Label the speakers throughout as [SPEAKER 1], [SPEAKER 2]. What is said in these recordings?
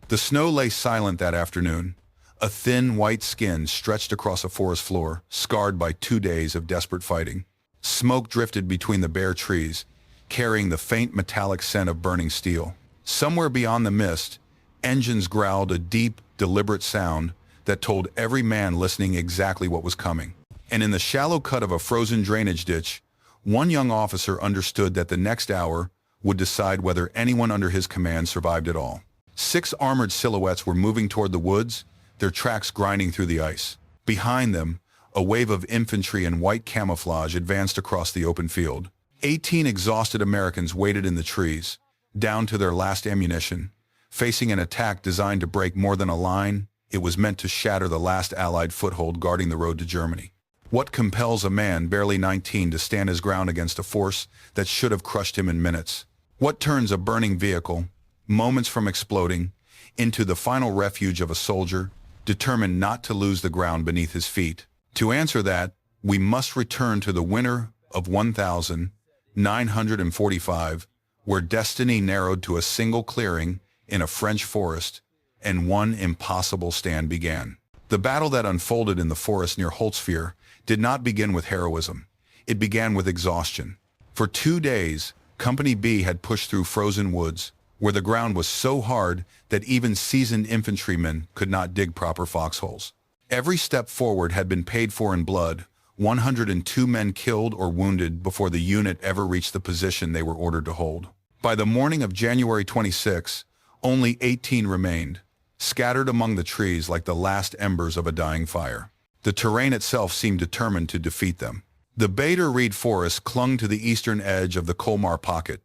[SPEAKER 1] The snow lay silent that afternoon. A thin, white skin stretched across a forest floor, scarred by 2 days of desperate fighting. Smoke drifted between the bare trees, carrying the faint metallic scent of burning steel. Somewhere beyond the mist, engines growled a deep, deliberate sound that told every man listening exactly what was coming. And in the shallow cut of a frozen drainage ditch, one young officer understood that the next hour would decide whether anyone under his command survived at all. 6 armored silhouettes were moving toward the woods, their tracks grinding through the ice. Behind them, a wave of infantry in white camouflage advanced across the open field. 18 exhausted Americans waited in the trees, down to their last ammunition, facing an attack designed to break more than a line. It was meant to shatter the last Allied foothold guarding the road to Germany. What compels a man barely 19 to stand his ground against a force that should have crushed him in minutes? What turns a burning vehicle, moments from exploding, into the final refuge of a soldier, determined not to lose the ground beneath his feet? To answer that, we must return to the winter of 1945, where destiny narrowed to a single clearing in a French forest, and one impossible stand began. The battle that unfolded in the forest near Holtzwihr did not begin with heroism. It began with exhaustion. For 2 days, Company B had pushed through frozen woods, where the ground was so hard that even seasoned infantrymen could not dig proper foxholes. Every step forward had been paid for in blood, 102 men killed or wounded before the unit ever reached the position they were ordered to hold. By the morning of January 26, only 18 remained, scattered among the trees like the last embers of a dying fire. The terrain itself seemed determined to defeat them. The Bader Reed Forest clung to the eastern edge of the Colmar Pocket,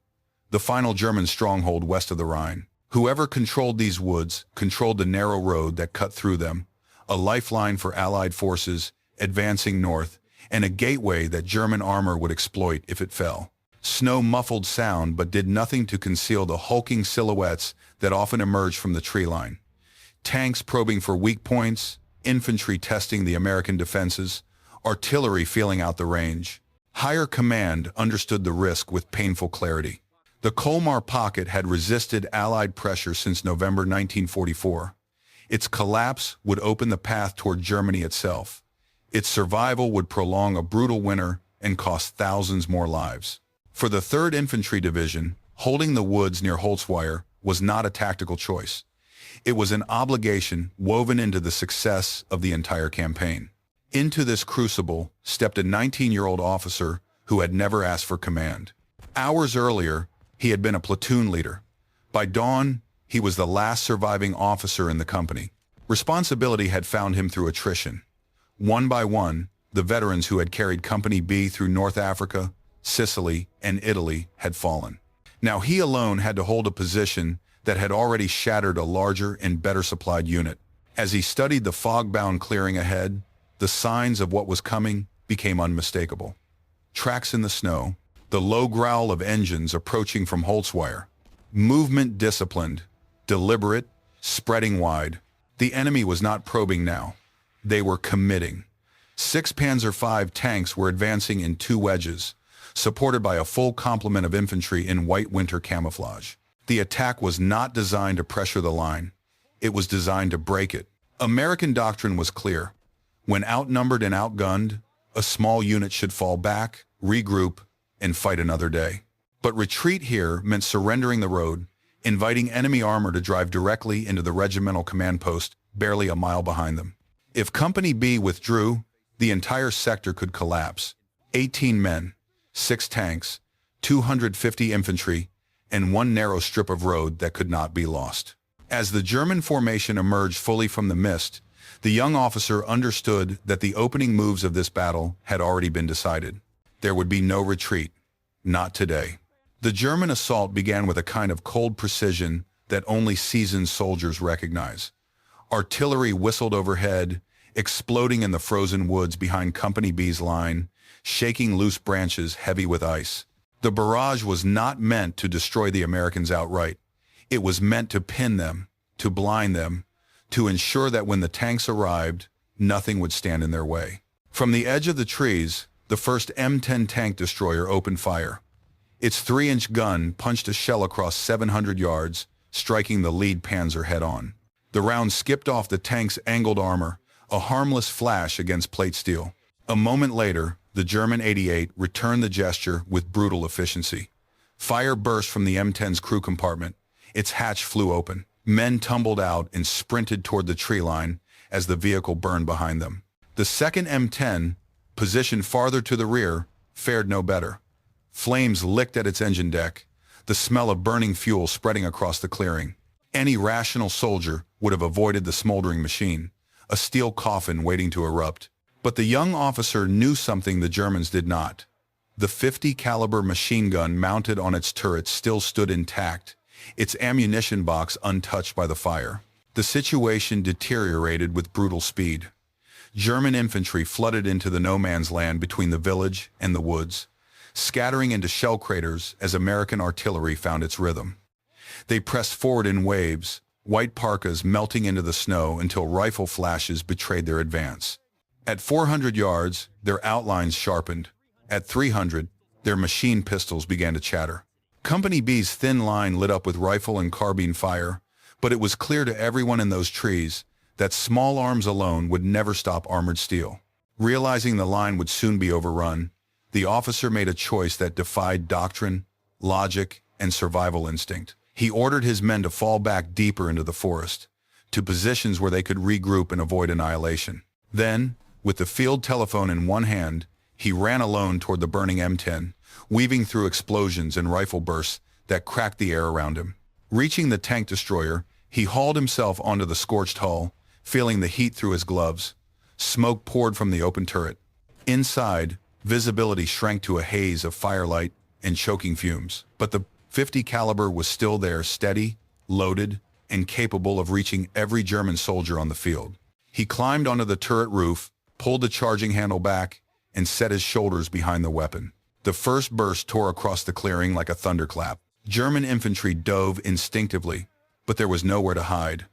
[SPEAKER 1] the final German stronghold west of the Rhine. Whoever controlled these woods controlled the narrow road that cut through them, a lifeline for Allied forces advancing north, and a gateway that German armor would exploit if it fell. Snow muffled sound but did nothing to conceal the hulking silhouettes that often emerged from the tree line. Tanks probing for weak points, infantry testing the American defenses, artillery feeling out the range. Higher command understood the risk with painful clarity. The Colmar Pocket had resisted Allied pressure since November 1944. Its collapse would open the path toward Germany itself. Its survival would prolong a brutal winter and cost thousands more lives. For the 3rd Infantry Division, holding the woods near Holtzwihr was not a tactical choice. It was an obligation woven into the success of the entire campaign. Into this crucible stepped a 19-year-old officer who had never asked for command. Hours earlier, he had been a platoon leader. By dawn, he was the last surviving officer in the company. Responsibility had found him through attrition. One by one, the veterans who had carried Company B through North Africa, Sicily, and Italy had fallen. Now he alone had to hold a position that had already shattered a larger and better supplied unit. As he studied the fog-bound clearing ahead, the signs of what was coming became unmistakable. Tracks in the snow, the low growl of engines approaching from Holtzwihr. Movement disciplined, deliberate, spreading wide. The enemy was not probing now. They were committing. 6 Panzer V tanks were advancing in 2 wedges, supported by a full complement of infantry in white winter camouflage. The attack was not designed to pressure the line. It was designed to break it. American doctrine was clear. When outnumbered and outgunned, a small unit should fall back, regroup, and fight another day. But retreat here meant surrendering the road, inviting enemy armor to drive directly into the regimental command post barely a mile behind them. If Company B withdrew, the entire sector could collapse. 18 men, 6 tanks, 250 infantry, and 1 narrow strip of road that could not be lost. As the German formation emerged fully from the mist, the young officer understood that the opening moves of this battle had already been decided. There would be no retreat. Not today. The German assault began with a kind of cold precision that only seasoned soldiers recognize. Artillery whistled overhead, exploding in the frozen woods behind Company B's line, shaking loose branches heavy with ice. The barrage was not meant to destroy the Americans outright. It was meant to pin them, to blind them, to ensure that when the tanks arrived, nothing would stand in their way. From the edge of the trees, the first M10 tank destroyer opened fire. Its 3-inch gun punched a shell across 700 yards, striking the lead Panzer head-on. The round skipped off the tank's angled armor, a harmless flash against plate steel. A moment later, the German 88 returned the gesture with brutal efficiency. Fire burst from the M10's crew compartment. Its hatch flew open. Men tumbled out and sprinted toward the tree line as the vehicle burned behind them. The second M10, positioned farther to the rear, fared no better. Flames licked at its engine deck, the smell of burning fuel spreading across the clearing. Any rational soldier would have avoided the smoldering machine, a steel coffin waiting to erupt. But the young officer knew something the Germans did not. The 50 caliber machine gun mounted on its turret still stood intact, its ammunition box untouched by the fire. The situation deteriorated with brutal speed. German infantry flooded into the no-man's land between the village and the woods, scattering into shell craters as American artillery found its rhythm. They pressed forward in waves, white parkas melting into the snow until rifle flashes betrayed their advance. At 400 yards, their outlines sharpened. At 300, their machine pistols began to chatter. Company B's thin line lit up with rifle and carbine fire, but it was clear to everyone in those trees that small arms alone would never stop armored steel. Realizing the line would soon be overrun, the officer made a choice that defied doctrine, logic, and survival instinct. He ordered his men to fall back deeper into the forest, to positions where they could regroup and avoid annihilation. Then, with the field telephone in one hand, he ran alone toward the burning M10, weaving through explosions and rifle bursts that cracked the air around him. Reaching the tank destroyer, he hauled himself onto the scorched hull, feeling the heat through his gloves. Smoke poured from the open turret. Inside, visibility shrank to a haze of firelight and choking fumes. But the 50 caliber was still there, steady, loaded, and capable of reaching every German soldier on the field. He climbed onto the turret roof, pulled the charging handle back, and set his shoulders behind the weapon. The first burst tore across the clearing like a thunderclap. German infantry dove instinctively, but there was nowhere to hide.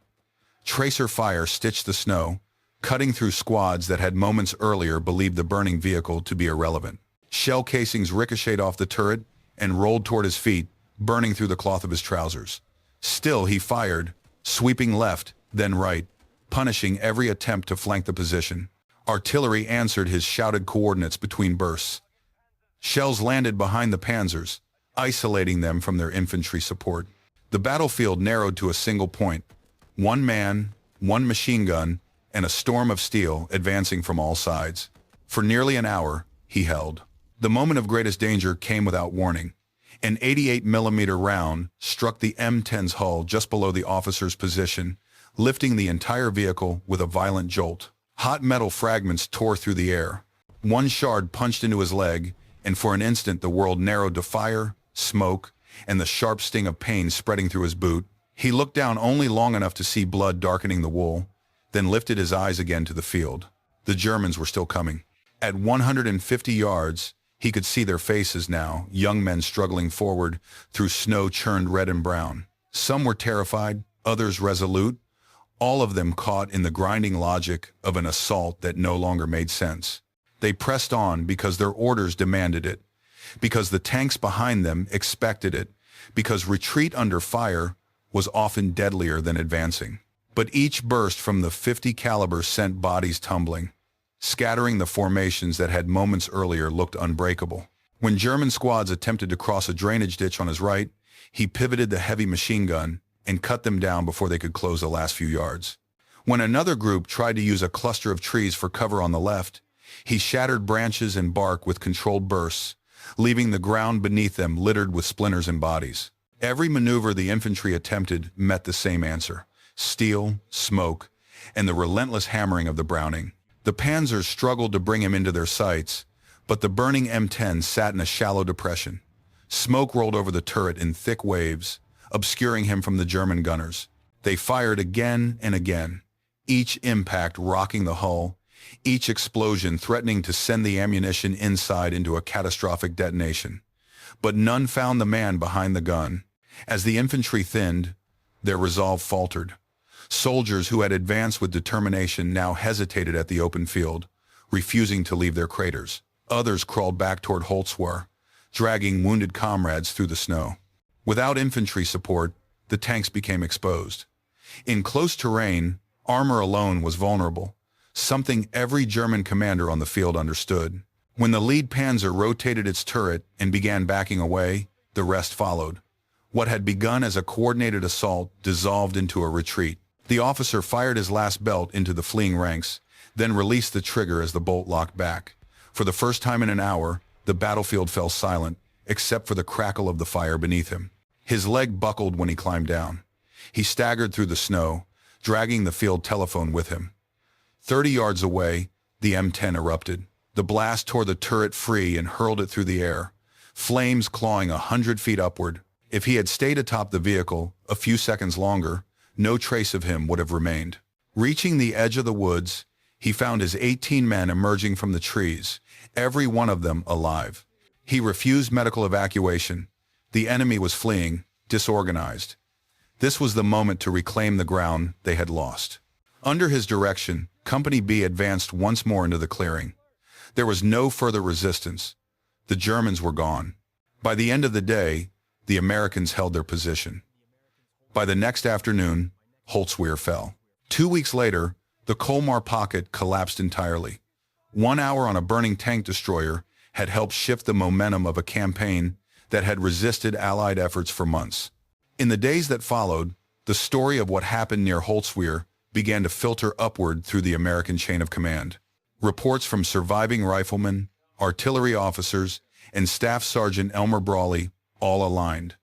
[SPEAKER 1] Tracer fire stitched the snow, cutting through squads that had moments earlier believed the burning vehicle to be irrelevant. Shell casings ricocheted off the turret and rolled toward his feet, burning through the cloth of his trousers. Still he fired, sweeping left, then right, punishing every attempt to flank the position. Artillery answered his shouted coordinates between bursts. Shells landed behind the Panzers, isolating them from their infantry support. The battlefield narrowed to a single point. One man, one machine gun, and a storm of steel advancing from all sides. For nearly an hour, he held. The moment of greatest danger came without warning. An 88mm round struck the M10's hull just below the officer's position, lifting the entire vehicle with a violent jolt. Hot metal fragments tore through the air. One shard punched into his leg, and for an instant the world narrowed to fire, smoke, and the sharp sting of pain spreading through his boot. He looked down only long enough to see blood darkening the wool, then lifted his eyes again to the field. The Germans were still coming. At 150 yards, he could see their faces now, young men struggling forward through snow churned red and brown. Some were terrified, others resolute, all of them caught in the grinding logic of an assault that no longer made sense. They pressed on because their orders demanded it, because the tanks behind them expected it, because retreat under fire was often deadlier than advancing. But each burst from the 50 caliber sent bodies tumbling, scattering the formations that had moments earlier looked unbreakable. When German squads attempted to cross a drainage ditch on his right, he pivoted the heavy machine gun and cut them down before they could close the last few yards. When another group tried to use a cluster of trees for cover on the left, he shattered branches and bark with controlled bursts, leaving the ground beneath them littered with splinters and bodies. Every maneuver the infantry attempted met the same answer: steel, smoke, and the relentless hammering of the Browning. The Panzers struggled to bring him into their sights, but the burning M10 sat in a shallow depression. Smoke rolled over the turret in thick waves, obscuring him from the German gunners. They fired again and again, each impact rocking the hull, each explosion threatening to send the ammunition inside into a catastrophic detonation. But none found the man behind the gun. As the infantry thinned, their resolve faltered. Soldiers who had advanced with determination now hesitated at the open field, refusing to leave their craters. Others crawled back toward Holtzwihr, dragging wounded comrades through the snow. Without infantry support, the tanks became exposed. In close terrain, armor alone was vulnerable, something every German commander on the field understood. When the lead Panzer rotated its turret and began backing away, the rest followed. What had begun as a coordinated assault dissolved into a retreat. The officer fired his last belt into the fleeing ranks, then released the trigger as the bolt locked back. For the first time in an hour, the battlefield fell silent, except for the crackle of the fire beneath him. His leg buckled when he climbed down. He staggered through the snow, dragging the field telephone with him. 30 yards away, the M10 erupted. The blast tore the turret free and hurled it through the air, flames clawing 100 feet upward. If he had stayed atop the vehicle a few seconds longer, no trace of him would have remained. Reaching the edge of the woods, he found his 18 men emerging from the trees, every one of them alive. He refused medical evacuation. The enemy was fleeing, disorganized. This was the moment to reclaim the ground they had lost. Under his direction, Company B advanced once more into the clearing. There was no further resistance. The Germans were gone. By the end of the day, the Americans held their position. By the next afternoon, Holtzwihr fell. 2 weeks later, the Colmar Pocket collapsed entirely. 1 hour on a burning tank destroyer had helped shift the momentum of a campaign that had resisted Allied efforts for months. In the days that followed, the story of what happened near Holtzwihr began to filter upward through the American chain of command. Reports from surviving riflemen, artillery officers, and Staff Sergeant Elmer Brawley all aligned.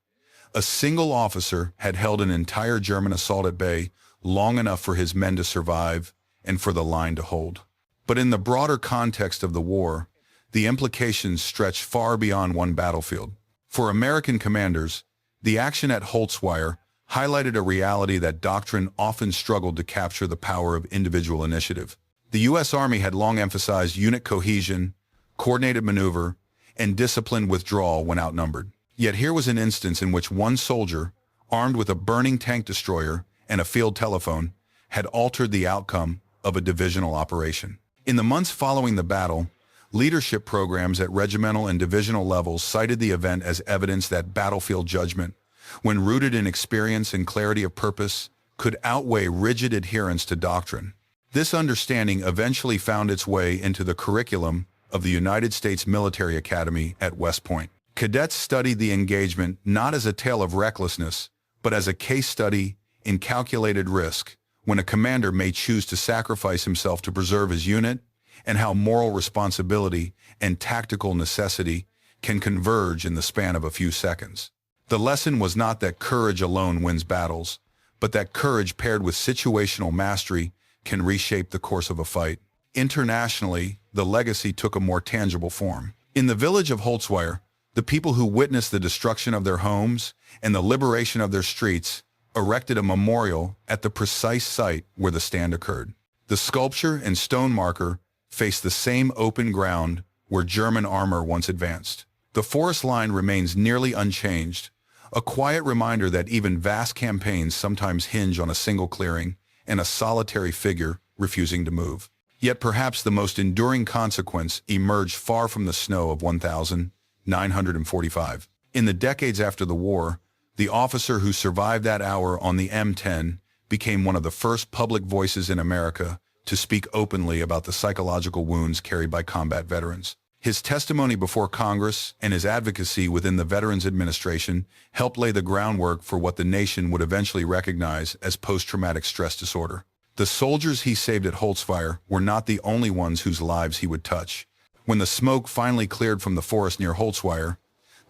[SPEAKER 1] A single officer had held an entire German assault at bay long enough for his men to survive and for the line to hold. But in the broader context of the war, the implications stretched far beyond one battlefield. For American commanders, the action at Holtzwihr highlighted a reality that doctrine often struggled to capture: the power of individual initiative. The U.S. Army had long emphasized unit cohesion, coordinated maneuver, and disciplined withdrawal when outnumbered. Yet here was an instance in which one soldier, armed with a burning tank destroyer and a field telephone, had altered the outcome of a divisional operation. In the months following the battle, leadership programs at regimental and divisional levels cited the event as evidence that battlefield judgment, when rooted in experience and clarity of purpose, could outweigh rigid adherence to doctrine. This understanding eventually found its way into the curriculum of the United States Military Academy at West Point. Cadets studied the engagement not as a tale of recklessness, but as a case study in calculated risk, when a commander may choose to sacrifice himself to preserve his unit, and how moral responsibility and tactical necessity can converge in the span of a few seconds. The lesson was not that courage alone wins battles, but that courage paired with situational mastery can reshape the course of a fight. Internationally, the legacy took a more tangible form. In the village of Holtzwihr, the people who witnessed the destruction of their homes and the liberation of their streets erected a memorial at the precise site where the stand occurred. The sculpture and stone marker faced the same open ground where German armor once advanced. The forest line remains nearly unchanged, a quiet reminder that even vast campaigns sometimes hinge on a single clearing and a solitary figure refusing to move. Yet perhaps the most enduring consequence emerged far from the snow of 1945. In the decades after the war, the officer who survived that hour on the M10 became one of the first public voices in America to speak openly about the psychological wounds carried by combat veterans. His testimony before Congress and his advocacy within the Veterans Administration helped lay the groundwork for what the nation would eventually recognize as post-traumatic stress disorder. The soldiers he saved at Holtzwihr were not the only ones whose lives he would touch. When the smoke finally cleared from the forest near Holtzwihr,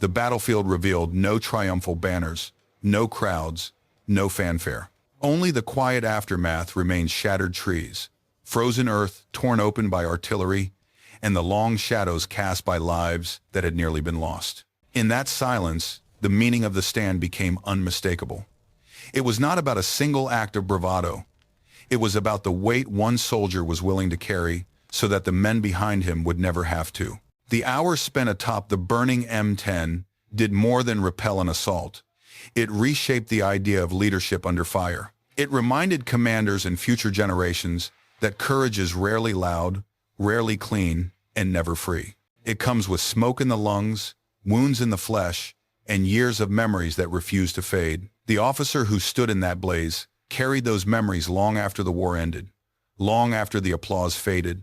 [SPEAKER 1] the battlefield revealed no triumphal banners, no crowds, no fanfare. Only the quiet aftermath remained: shattered trees, frozen earth torn open by artillery, and the long shadows cast by lives that had nearly been lost. In that silence, the meaning of the stand became unmistakable. It was not about a single act of bravado. It was about the weight one soldier was willing to carry so that the men behind him would never have to. The hours spent atop the burning M10 did more than repel an assault. It reshaped the idea of leadership under fire. It reminded commanders and future generations that courage is rarely loud, rarely clean, and never free. It comes with smoke in the lungs, wounds in the flesh, and years of memories that refused to fade. The officer who stood in that blaze carried those memories long after the war ended, long after the applause faded,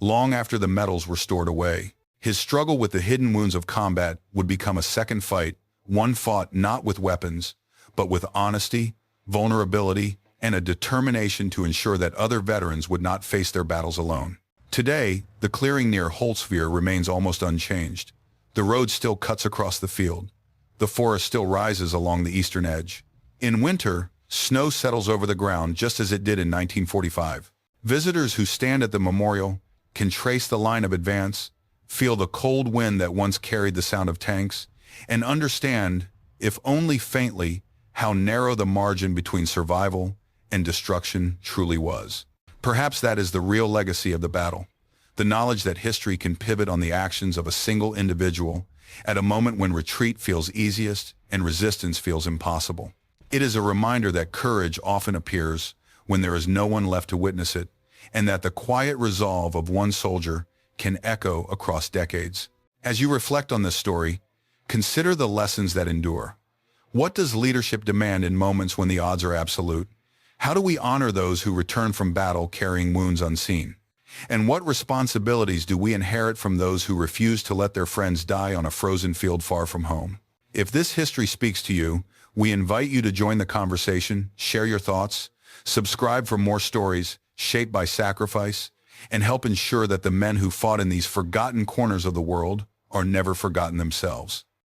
[SPEAKER 1] long after the medals were stored away. His struggle with the hidden wounds of combat would become a second fight, one fought not with weapons, but with honesty, vulnerability, and a determination to ensure that other veterans would not face their battles alone. Today, the clearing near Holtzwihr remains almost unchanged. The road still cuts across the field. The forest still rises along the eastern edge. In winter, snow settles over the ground just as it did in 1945. Visitors who stand at the memorial can trace the line of advance, feel the cold wind that once carried the sound of tanks, and understand, if only faintly, how narrow the margin between survival and destruction truly was. Perhaps that is the real legacy of the battle, the knowledge that history can pivot on the actions of a single individual at a moment when retreat feels easiest and resistance feels impossible. It is a reminder that courage often appears when there is no one left to witness it, and that the quiet resolve of one soldier can echo across decades. As you reflect on this story, consider the lessons that endure. What does leadership demand in moments when the odds are absolute? How do we honor those who return from battle carrying wounds unseen? And what responsibilities do we inherit from those who refuse to let their friends die on a frozen field far from home? If this history speaks to you, we invite you to join the conversation, share your thoughts, subscribe for more stories shaped by sacrifice, and help ensure that the men who fought in these forgotten corners of the world are never forgotten themselves.